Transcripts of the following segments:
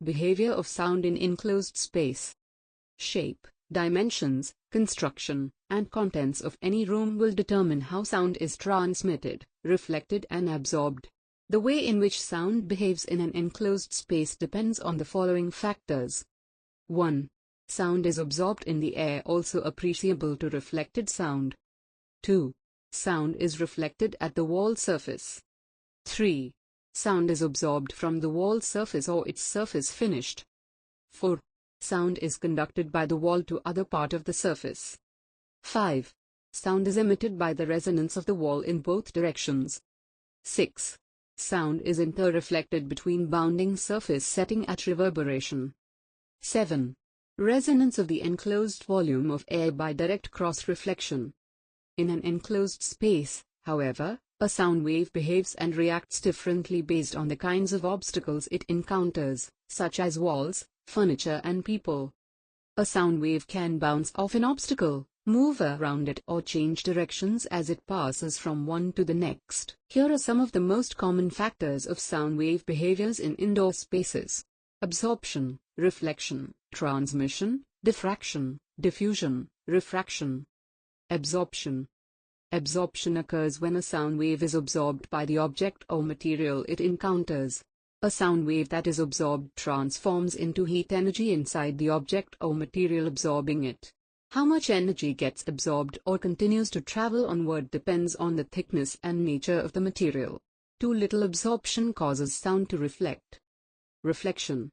Behavior of sound in enclosed space. Shape, dimensions, construction, and contents of any room will determine how sound is transmitted, reflected and absorbed. The way in which sound behaves in an enclosed space depends on the following factors. 1. Sound is absorbed in the air, also appreciable to reflected sound. 2. Sound is reflected at the wall surface. 3. Sound is absorbed from the wall surface or its surface finished. 4. Sound is conducted by the wall to other part of the surface. 5. Sound is emitted by the resonance of the wall in both directions. 6. Sound is interreflected between bounding surface setting at reverberation. 7. Resonance of the enclosed volume of air by direct cross-reflection. In an enclosed space, however, a sound wave behaves and reacts differently based on the kinds of obstacles it encounters, such as walls, furniture and people. A sound wave can bounce off an obstacle, move around it or change directions as it passes from one to the next. Here are some of the most common factors of sound wave behaviors in indoor spaces. Absorption, reflection, transmission, diffraction, diffusion, refraction. Absorption. Absorption occurs when a sound wave is absorbed by the object or material it encounters. A sound wave that is absorbed transforms into heat energy inside the object or material absorbing it. How much energy gets absorbed or continues to travel onward depends on the thickness and nature of the material. Too little absorption causes sound to reflect. Reflection.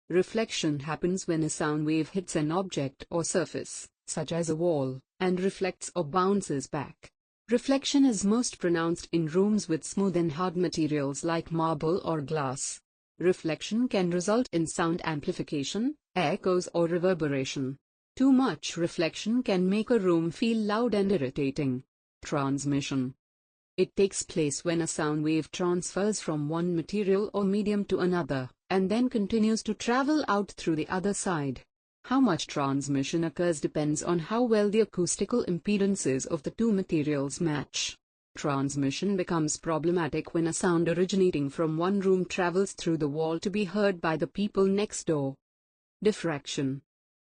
Reflection happens when a sound wave hits an object or surface, such as a wall, and reflects or bounces back. Reflection is most pronounced in rooms with smooth and hard materials like marble or glass. Reflection can result in sound amplification, echoes or reverberation. Too much reflection can make a room feel loud and irritating. Transmission. It takes place when a sound wave transfers from one material or medium to another, and then continues to travel out through the other side. How much transmission occurs depends on how well the acoustical impedances of the two materials match. Transmission becomes problematic when a sound originating from one room travels through the wall to be heard by the people next door. Diffraction.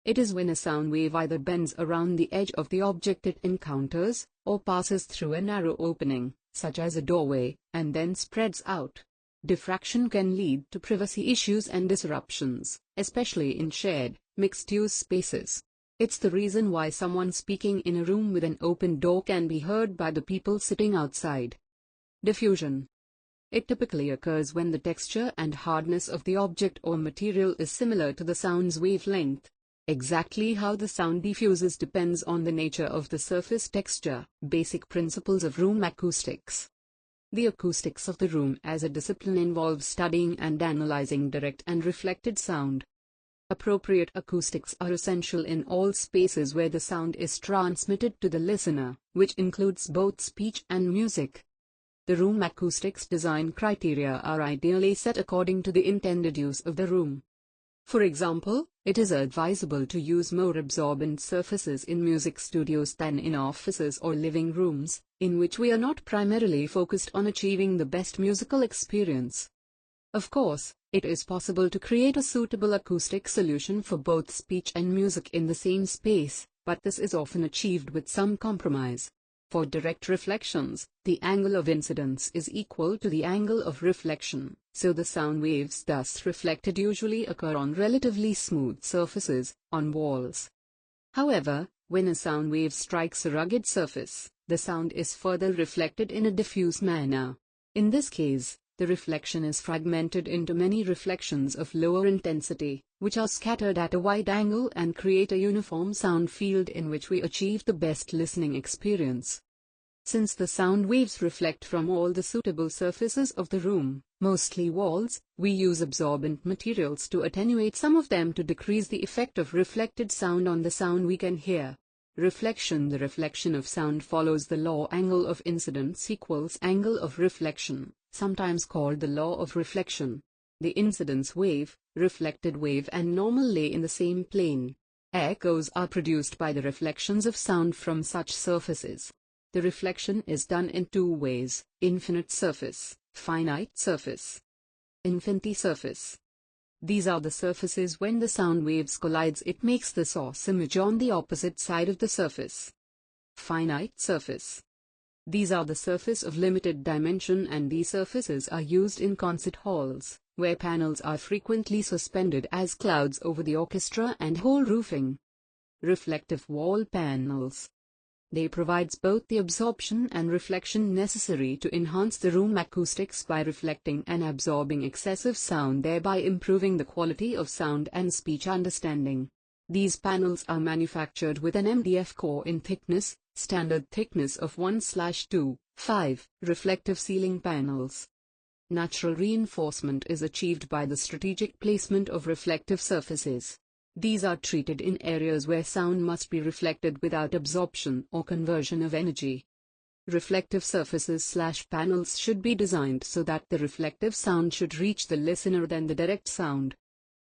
It is when a sound wave either bends around the edge of the object it encounters, or passes through a narrow opening, such as a doorway, and then spreads out. Diffraction can lead to privacy issues and disruptions, especially in shared, mixed-use spaces. It's the reason why someone speaking in a room with an open door can be heard by the people sitting outside. Diffusion. It typically occurs when the texture and hardness of the object or material is similar to the sound's wavelength. Exactly how the sound diffuses depends on the nature of the surface texture. Basic principles of room acoustics. The acoustics of the room as a discipline involves studying and analyzing direct and reflected sound. Appropriate acoustics are essential in all spaces where the sound is transmitted to the listener, which includes both speech and music. The room acoustics design criteria are ideally set according to the intended use of the room. For example, it is advisable to use more absorbent surfaces in music studios than in offices or living rooms, in which we are not primarily focused on achieving the best musical experience. Of course, it is possible to create a suitable acoustic solution for both speech and music in the same space, but this is often achieved with some compromise. For direct reflections, the angle of incidence is equal to the angle of reflection, so the sound waves thus reflected usually occur on relatively smooth surfaces, on walls. However, when a sound wave strikes a rugged surface, the sound is further reflected in a diffuse manner. In this case, the reflection is fragmented into many reflections of lower intensity, which are scattered at a wide angle and create a uniform sound field in which we achieve the best listening experience. Since the sound waves reflect from all the suitable surfaces of the room, mostly walls, we use absorbent materials to attenuate some of them to decrease the effect of reflected sound on the sound we can hear. Reflection. The reflection of sound follows the law angle of incidence equals angle of reflection, sometimes called the law of reflection. The incidence wave, reflected wave and normal lay in the same plane. Echoes are produced by the reflections of sound from such surfaces. The reflection is done in two ways: infinite surface, finite surface. Infinity surface. These are the surfaces when the sound waves collides, it makes the source image on the opposite side of the surface. Finite surface. These are the surface of limited dimension, and these surfaces are used in concert halls, where panels are frequently suspended as clouds over the orchestra and hall roofing. Reflective wall panels. They provides both the absorption and reflection necessary to enhance the room acoustics by reflecting and absorbing excessive sound, thereby improving the quality of sound and speech understanding. These panels are manufactured with an MDF core in thickness, standard thickness of 1/2/5. Reflective ceiling panels. Natural reinforcement is achieved by the strategic placement of reflective surfaces. These are treated in areas where sound must be reflected without absorption or conversion of energy. Reflective surfaces/panels should be designed so that the reflective sound should reach the listener than the direct sound.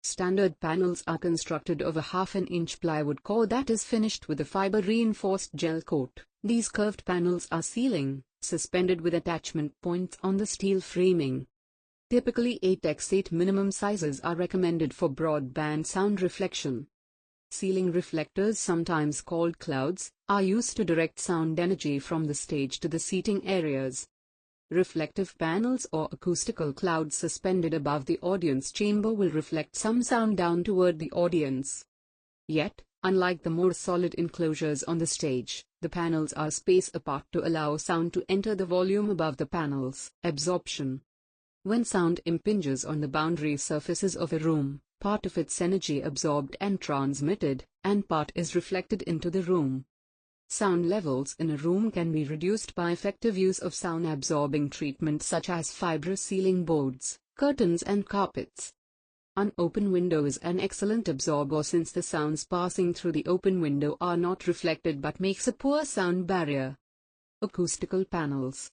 Standard panels are constructed of a 1/2 inch plywood core that is finished with a fiber-reinforced gel coat. These curved panels are ceiling, suspended with attachment points on the steel framing. Typically 8x8 minimum sizes are recommended for broadband sound reflection. Ceiling reflectors, sometimes called clouds, are used to direct sound energy from the stage to the seating areas. Reflective panels or acoustical clouds suspended above the audience chamber will reflect some sound down toward the audience. Yet, unlike the more solid enclosures on the stage, the panels are spaced apart to allow sound to enter the volume above the panels. Absorption. When sound impinges on the boundary surfaces of a room, part of its energy absorbed and transmitted, and part is reflected into the room. Sound levels in a room can be reduced by effective use of sound-absorbing treatment such as fibrous ceiling boards, curtains and carpets. An open window is an excellent absorber since the sounds passing through the open window are not reflected but makes a poor sound barrier. Acoustical panels.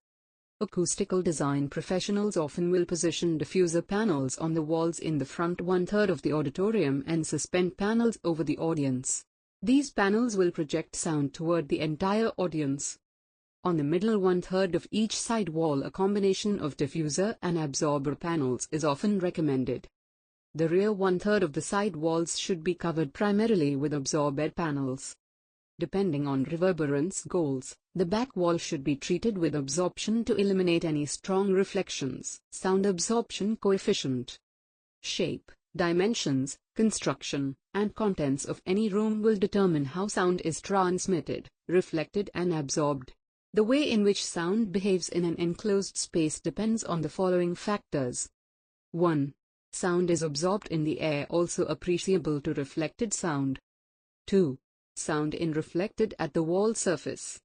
Acoustical design professionals often will position diffuser panels on the walls in the front 1/3 of the auditorium and suspend panels over the audience. These panels will project sound toward the entire audience. On the middle 1/3 of each side wall, a combination of diffuser and absorber panels is often recommended. The rear 1/3 of the side walls should be covered primarily with absorber panels. Depending on reverberance goals, the back wall should be treated with absorption to eliminate any strong reflections. Sound absorption coefficient. Shape, dimensions, construction, and contents of any room will determine how sound is transmitted, reflected and absorbed. The way in which sound behaves in an enclosed space depends on the following factors. 1. Sound is absorbed in the air, also appreciable to reflected sound. 2. Sound in reflected at the wall surface.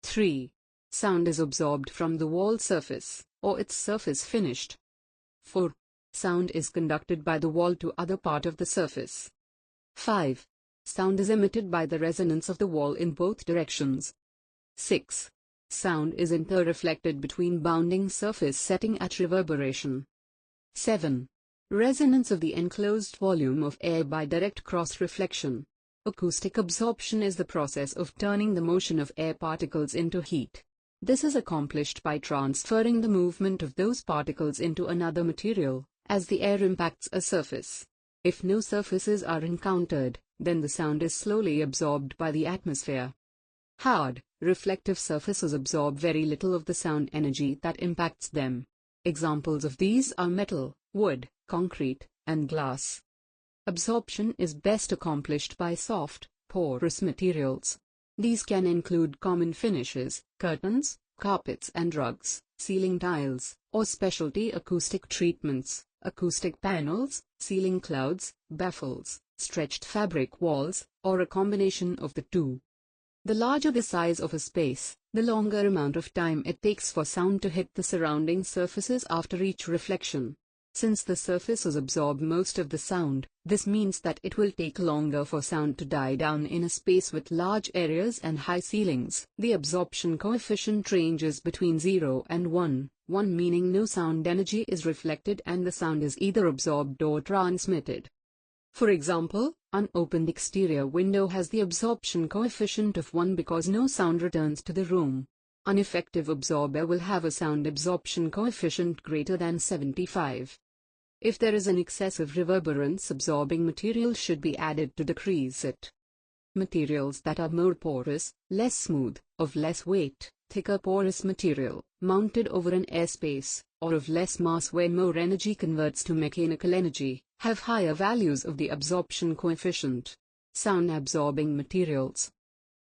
3. Sound is absorbed from the wall surface, or its surface finished. 4. Sound is conducted by the wall to other part of the surface. 5. Sound is emitted by the resonance of the wall in both directions. 6. Sound is interreflected between bounding surface setting at reverberation. 7. Resonance of the enclosed volume of air by direct cross-reflection. Acoustic absorption is the process of turning the motion of air particles into heat. This is accomplished by transferring the movement of those particles into another material, as the air impacts a surface. If no surfaces are encountered, then the sound is slowly absorbed by the atmosphere. Hard, reflective surfaces absorb very little of the sound energy that impacts them. Examples of these are metal, wood, concrete, and glass. Absorption is best accomplished by soft, porous materials. These can include common finishes, curtains, carpets and rugs, ceiling tiles, or specialty acoustic treatments, acoustic panels, ceiling clouds, baffles, stretched fabric walls, or a combination of the two. The larger the size of a space, the longer amount of time it takes for sound to hit the surrounding surfaces after each reflection. Since the surfaces absorb most of the sound, this means that it will take longer for sound to die down in a space with large areas and high ceilings. The absorption coefficient ranges between 0 and 1, 1 meaning no sound energy is reflected and the sound is either absorbed or transmitted. For example, an opened exterior window has the absorption coefficient of 1 because no sound returns to the room. An effective absorber will have a sound absorption coefficient greater than 75. If there is an excessive reverberance, absorbing material should be added to decrease it. Materials that are more porous, less smooth, of less weight, thicker porous material, mounted over an airspace, or of less mass where more energy converts to mechanical energy, have higher values of the absorption coefficient. Sound-absorbing materials.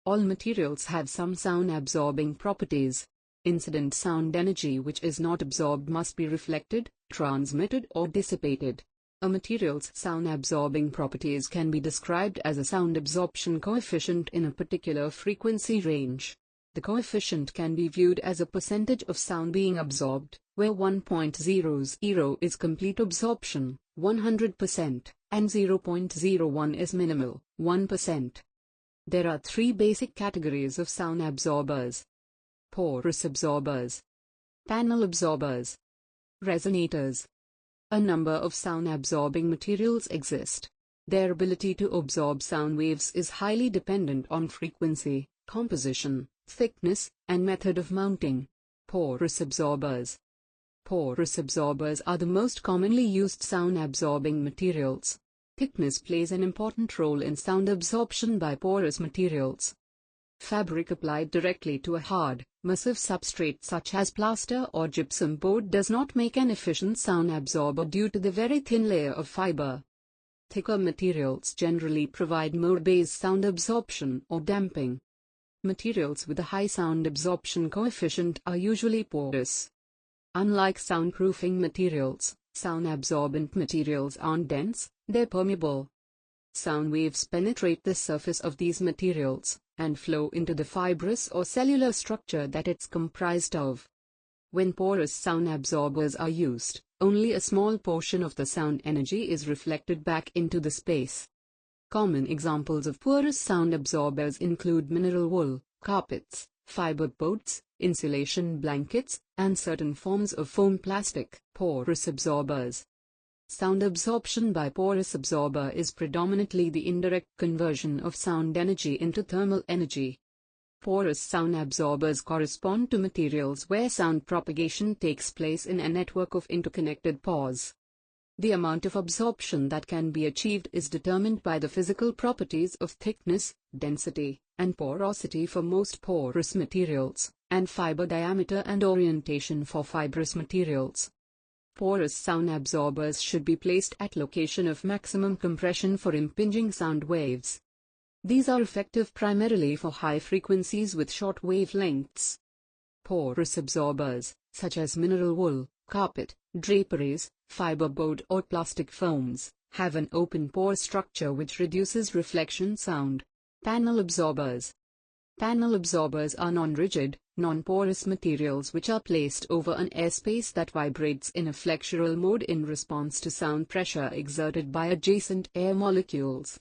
All materials have some sound-absorbing properties. Incident sound energy which is not absorbed must be reflected, transmitted or dissipated. A material's sound-absorbing properties can be described as a sound absorption coefficient in a particular frequency range. The coefficient can be viewed as a percentage of sound being absorbed, where 1.00 is complete absorption, 100%, and 0.01 is minimal, 1%. There are three basic categories of sound absorbers: porous absorbers, panel absorbers, resonators. A number of sound-absorbing materials exist. Their ability to absorb sound waves is highly dependent on frequency, composition, thickness, and method of mounting. Porous absorbers. Porous absorbers are the most commonly used sound-absorbing materials. Thickness plays an important role in sound absorption by porous materials. Fabric applied directly to a hard, massive substrate such as plaster or gypsum board does not make an efficient sound absorber due to the very thin layer of fiber. Thicker materials generally provide more bass sound absorption or damping. Materials with a high sound absorption coefficient are usually porous. Unlike soundproofing materials, sound-absorbent materials aren't dense, they're permeable. Sound waves penetrate the surface of these materials and flow into the fibrous or cellular structure that it's comprised of. When porous sound absorbers are used, only a small portion of the sound energy is reflected back into the space. Common examples of porous sound absorbers include mineral wool, carpets, fiber boards, insulation blankets, and certain forms of foam plastic. Porous absorbers. Sound absorption by porous absorber is predominantly the indirect conversion of sound energy into thermal energy. Porous sound absorbers correspond to materials where sound propagation takes place in a network of interconnected pores. The amount of absorption that can be achieved is determined by the physical properties of thickness, density, and porosity for most porous materials, and fiber diameter and orientation for fibrous materials. Porous sound absorbers should be placed at location of maximum compression for impinging sound waves. These are effective primarily for high frequencies with short wavelengths. Porous absorbers, such as mineral wool, carpet, draperies, fiberboard or plastic foams, have an open pore structure which reduces reflection sound. Panel absorbers. Panel absorbers are non-rigid, non-porous materials which are placed over an airspace that vibrates in a flexural mode in response to sound pressure exerted by adjacent air molecules.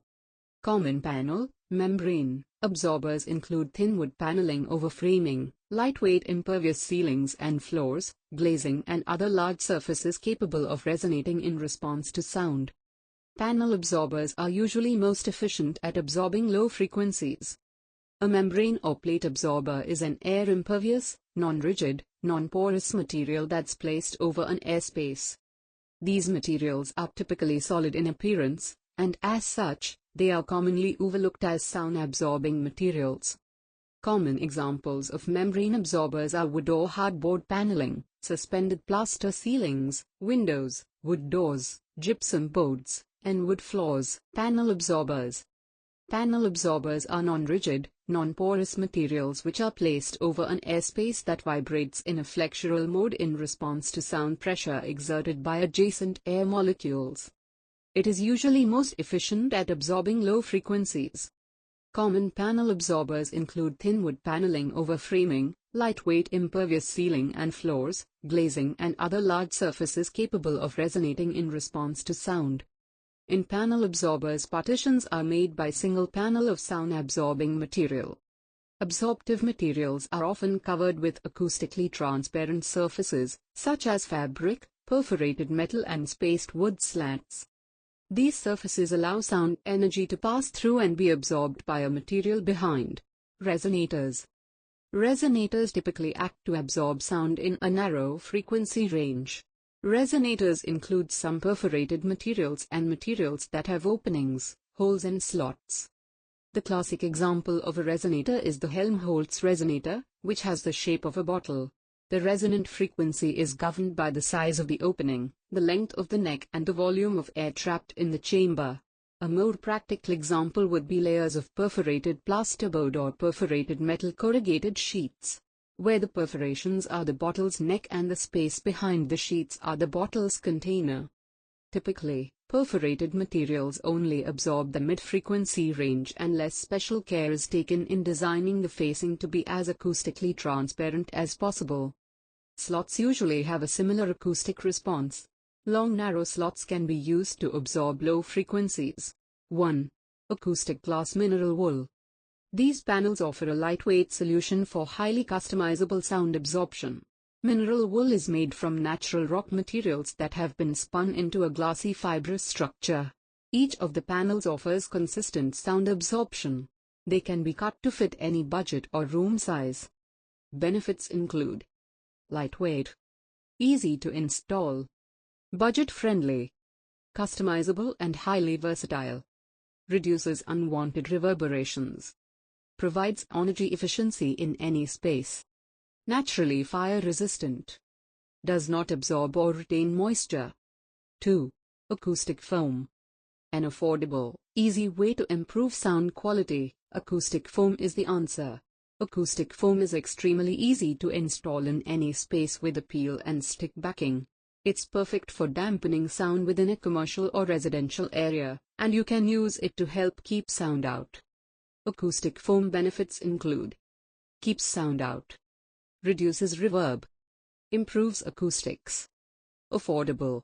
Common panel, membrane, absorbers include thin wood paneling over framing, lightweight impervious ceilings and floors, glazing and other large surfaces capable of resonating in response to sound. Panel absorbers are usually most efficient at absorbing low frequencies. A membrane or plate absorber is an air-impervious, non-rigid, non-porous material that's placed over an airspace. These materials are typically solid in appearance, and as such, they are commonly overlooked as sound-absorbing materials. Common examples of membrane absorbers are wood or hardboard paneling, suspended plaster ceilings, windows, wood doors, gypsum boards, and wood floors. Panel absorbers. Panel absorbers are non-rigid, non-porous materials which are placed over an airspace that vibrates in a flexural mode in response to sound pressure exerted by adjacent air molecules. It is usually most efficient at absorbing low frequencies. Common panel absorbers include thin wood paneling over framing, lightweight impervious ceiling and floors, glazing and other large surfaces capable of resonating in response to sound. In panel absorbers, partitions are made by single panel of sound-absorbing material. Absorptive materials are often covered with acoustically transparent surfaces, such as fabric, perforated metal and spaced wood slats. These surfaces allow sound energy to pass through and be absorbed by a material behind. Resonators. Resonators typically act to absorb sound in a narrow frequency range. Resonators include some perforated materials and materials that have openings, holes and slots. The classic example of a resonator is the Helmholtz resonator, which has the shape of a bottle. The resonant frequency is governed by the size of the opening, the length of the neck and the volume of air trapped in the chamber. A more practical example would be layers of perforated plasterboard or perforated metal corrugated sheets, where the perforations are the bottle's neck and the space behind the sheets are the bottle's container. Typically, perforated materials only absorb the mid-frequency range unless special care is taken in designing the facing to be as acoustically transparent as possible. Slots usually have a similar acoustic response. Long narrow slots can be used to absorb low frequencies. 1. Acoustic glass mineral wool. These panels offer a lightweight solution for highly customizable sound absorption. Mineral wool is made from natural rock materials that have been spun into a glassy fibrous structure. Each of the panels offers consistent sound absorption. They can be cut to fit any budget or room size. Benefits include lightweight, easy to install, budget-friendly, customizable and highly versatile, reduces unwanted reverberations, provides energy efficiency in any space, naturally fire-resistant, does not absorb or retain moisture. 2. Acoustic foam. An affordable, easy way to improve sound quality. Acoustic foam is the answer. Acoustic foam is extremely easy to install in any space with a peel and stick backing. It's perfect for dampening sound within a commercial or residential area, and you can use it to help keep sound out. Acoustic foam benefits include: keeps sound out, reduces reverb, improves acoustics, affordable,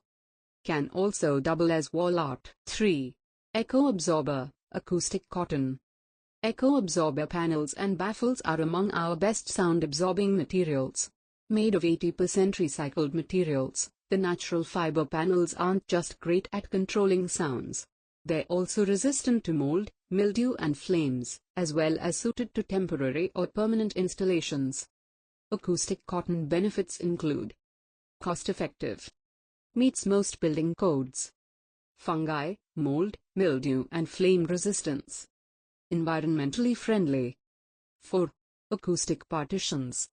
can also double as wall art. 3. Echo absorber, acoustic cotton. Echo absorber panels and baffles are among our best sound absorbing materials. Made of 80% recycled materials, the natural fiber panels aren't just great at controlling sounds. They're also resistant to mold, mildew and flames, as well as suited to temporary or permanent installations. Acoustic cotton benefits include: cost-effective, meets most building codes, fungi, mold, mildew and flame resistance, environmentally friendly. 4. Acoustic partitions.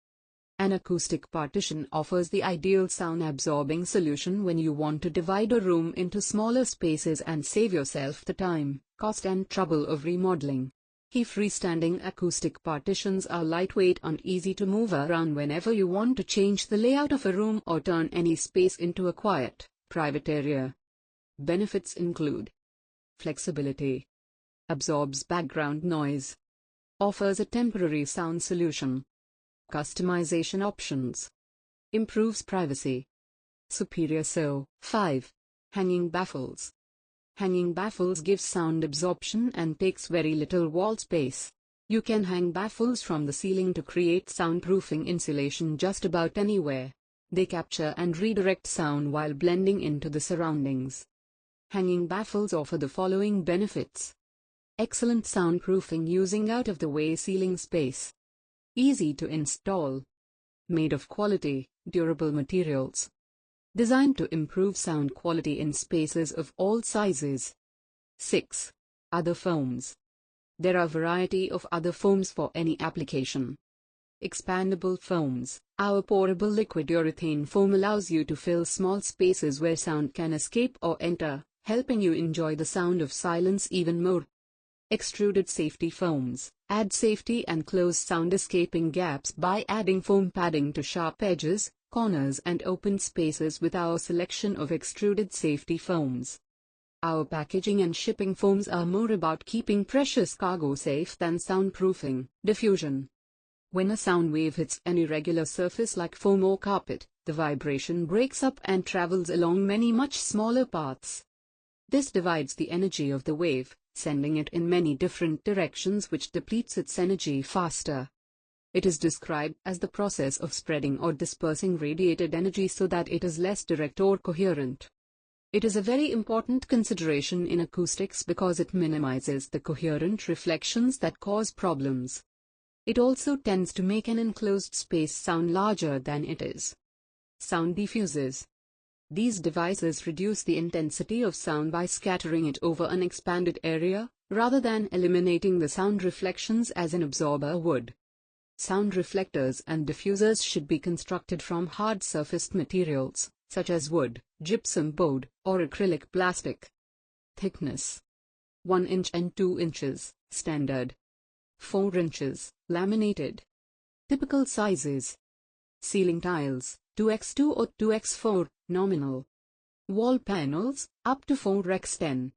An acoustic partition offers the ideal sound-absorbing solution when you want to divide a room into smaller spaces and save yourself the time, cost and trouble of remodeling. Freestanding acoustic partitions are lightweight and easy to move around whenever you want to change the layout of a room or turn any space into a quiet, private area. Benefits include: flexibility, absorbs background noise, offers a temporary sound solution, customization options, improves privacy, superior SO. 5. Hanging baffles. Hanging baffles gives sound absorption and takes very little wall space. You can hang baffles from the ceiling to create soundproofing insulation just about anywhere. They capture and redirect sound while blending into the surroundings. Hanging baffles offer the following benefits: excellent soundproofing using out-of-the-way ceiling space, easy to install, made of quality, durable materials, designed to improve sound quality in spaces of all sizes. 6. Other foams. There are a variety of other foams for any application. Expandable foams. Our pourable liquid urethane foam allows you to fill small spaces where sound can escape or enter, helping you enjoy the sound of silence even more. Extruded safety foams. Add safety and close sound escaping gaps by adding foam padding to sharp edges, corners and open spaces with our selection of extruded safety foams. Our packaging and shipping foams are more about keeping precious cargo safe than soundproofing. Diffusion. When a sound wave hits an irregular surface like foam or carpet, the vibration breaks up and travels along many much smaller paths. This divides the energy of the wave, sending it in many different directions, which depletes its energy faster. It is described as the process of spreading or dispersing radiated energy so that it is less direct or coherent. It is a very important consideration in acoustics because it minimizes the coherent reflections that cause problems. It also tends to make an enclosed space sound larger than it is. Sound diffuses. These devices reduce the intensity of sound by scattering it over an expanded area, rather than eliminating the sound reflections as an absorber would. Sound reflectors and diffusers should be constructed from hard-surfaced materials, such as wood, gypsum board, or acrylic plastic. Thickness: 1 inch and 2 inches, standard. 4 inches, laminated. Typical sizes: ceiling tiles, 2x2 or 2x4, nominal. Wall panels, up to 4x10.